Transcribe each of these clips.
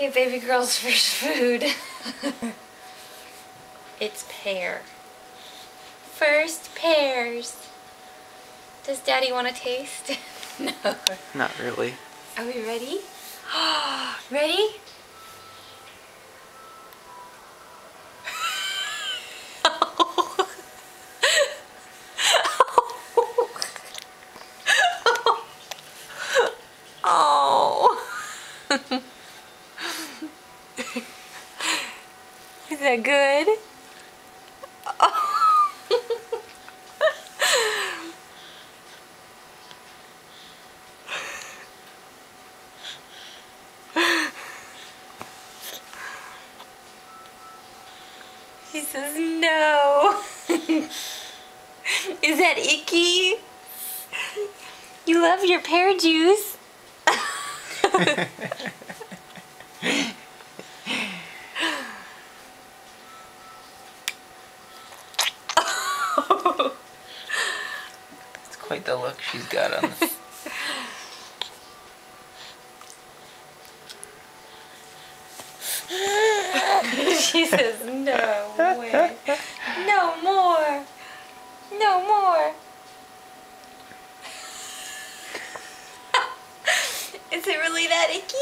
Okay, baby girl's first food. It's pear. First pears. Does Daddy want to taste? No. Not really. Are we ready? Ready? Oh. Is that good? Oh. He says no. Is that icky? You love your pear juice. It's quite the look she's got on this. She says no way. No more. No more. Is it really that icky?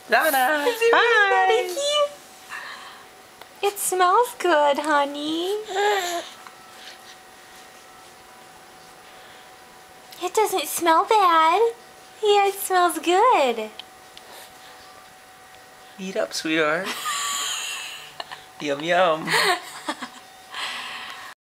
Donna! Is it really that icky? It smells good, honey. It doesn't smell bad. Yeah, it smells good. Eat up, sweetheart. Yum yum.